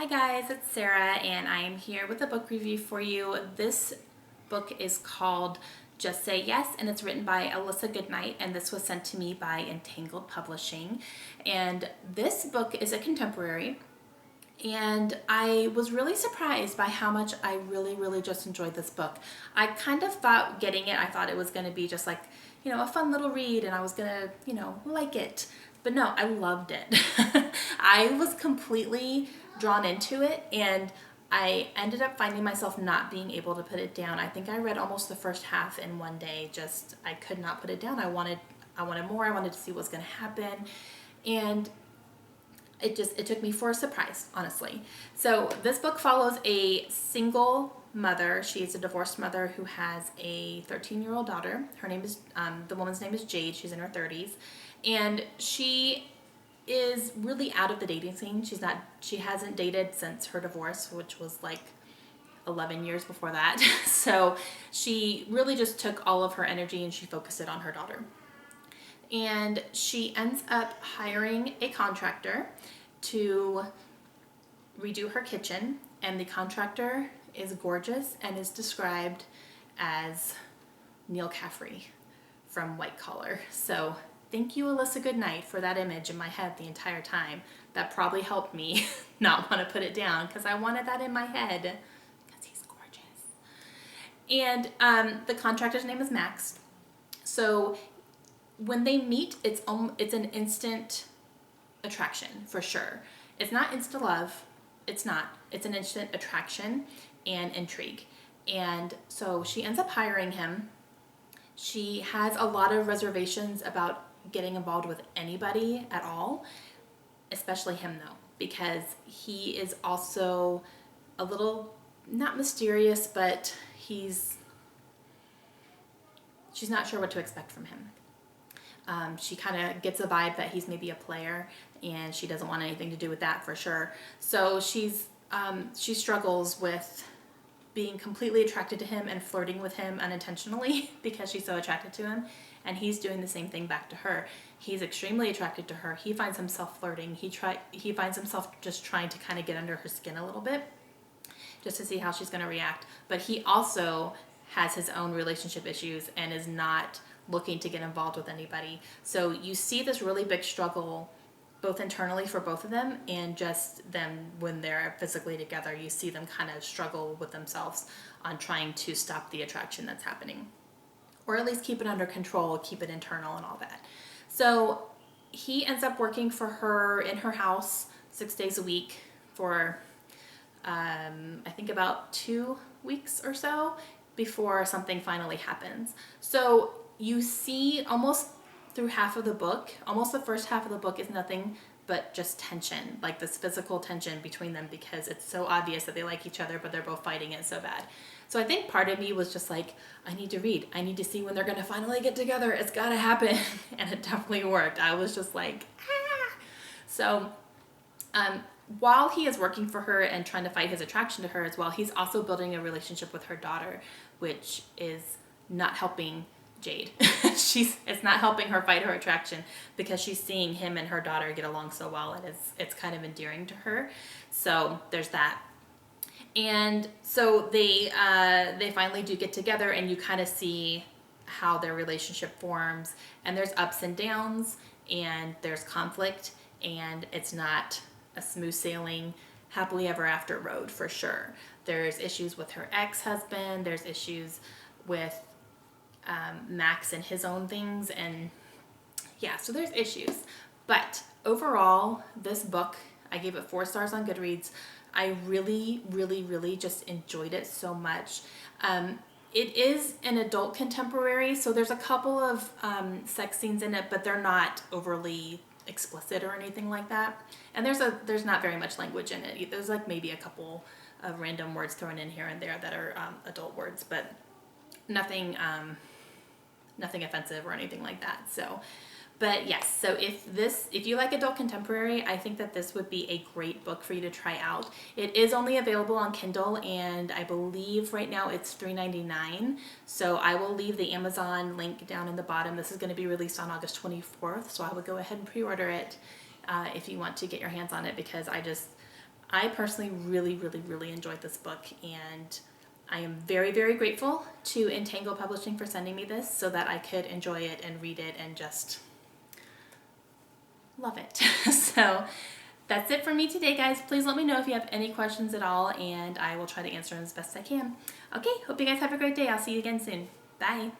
Hi guys, it's Sarah and I am here with a book review for you. This book is called Just Say Yes and it's written by Alyssa Goodnight and this was sent to me by Entangled Publishing. And this book is a contemporary and I was really surprised by how much I really just enjoyed this book. I kind of thought getting it, I thought it was going to be just like, a fun little read and I was going to, like it. But no, I loved it. I was completely drawn into it and I ended up finding myself not being able to put it down. I think I read almost the first half in one day. Just, I could not put it down. I wanted more. I wanted to see what was going to happen. And it took me for a surprise, honestly. So this book follows a single mother. She's a divorced mother who has a 13-year-old daughter. Her name is, the woman's name is Jade. She's in her 30s. And she is really out of the dating scene. She hasn't dated since her divorce, which was like 11 years before that. So she really just took all of her energy and she focused it on her daughter. And she ends up hiring a contractor to redo her kitchen, and the contractor is gorgeous and is described as Neil Caffrey from White Collar. So thank you, Alyssa Goodnight, for that image in my head the entire time. That probably helped me not want to put it down because I wanted that in my head because he's gorgeous. And the contractor's name is Max. So when they meet, it's an instant attraction for sure. It's not instant love. It's not. It's an instant attraction and intrigue. And so she ends up hiring him. She has a lot of reservations about getting involved with anybody at all, especially him though, because he is also a little, not mysterious, but she's not sure what to expect from him. She kind of gets a vibe that he's maybe a player and she doesn't want anything to do with that for sure. So she struggles with being completely attracted to him and flirting with him unintentionally because she's so attracted to him, and he's doing the same thing back to her. He's extremely attracted to her. He finds himself flirting. He finds himself just trying to kind of get under her skin a little bit just to see how she's going to react. But he also has his own relationship issues and is not looking to get involved with anybody. So you see this really big struggle both internally for both of them and just them when they're physically together. You see them kind of struggle with themselves on trying to stop the attraction that's happening, or at least keep it under control, keep it internal and all that. So he ends up working for her in her house 6 days a week for I think about 2 weeks or so before something finally happens. So you see almost through half of the book, almost the first half of the book is nothing but just tension, like this physical tension between them because it's so obvious that they like each other, but they're both fighting it so bad. So I think part of me was just like, I need to read. I need to see when they're going to finally get together. It's got to happen. And it definitely worked. I was just like, ah. So while he is working for her and trying to fight his attraction to her as well, he's also building a relationship with her daughter, which is not helping Jade. It's not helping her fight her attraction because she's seeing him and her daughter get along so well, and it's kind of endearing to her. So there's that. And so they finally do get together, and you kind of see how their relationship forms, and there's ups and downs, and there's conflict, and it's not a smooth sailing happily ever after road for sure. There's issues with her ex-husband, there's issues with Max and his own things, and yeah, so there's issues. But overall, this book, I gave it 4 stars on Goodreads. I really just enjoyed it so much. It is an adult contemporary, so there's a couple of sex scenes in it, but they're not overly explicit or anything like that. And there's not very much language in it. There's like maybe a couple of random words thrown in here and there that are adult words, but nothing offensive or anything like that. So, but yes, so if you like adult contemporary, I think that this would be a great book for you to try out. It is only available on Kindle, and I believe right now it's $3.99. So I will leave the Amazon link down in the bottom. This is going to be released on August 24th, so I would go ahead and pre-order it if you want to get your hands on it, because I personally really, really, really enjoyed this book, and I am very, very grateful to Entangle Publishing for sending me this so that I could enjoy it and read it and just love it. So that's it for me today, guys. Please let me know if you have any questions at all, and I will try to answer them as best I can. Okay, hope you guys have a great day. I'll see you again soon. Bye.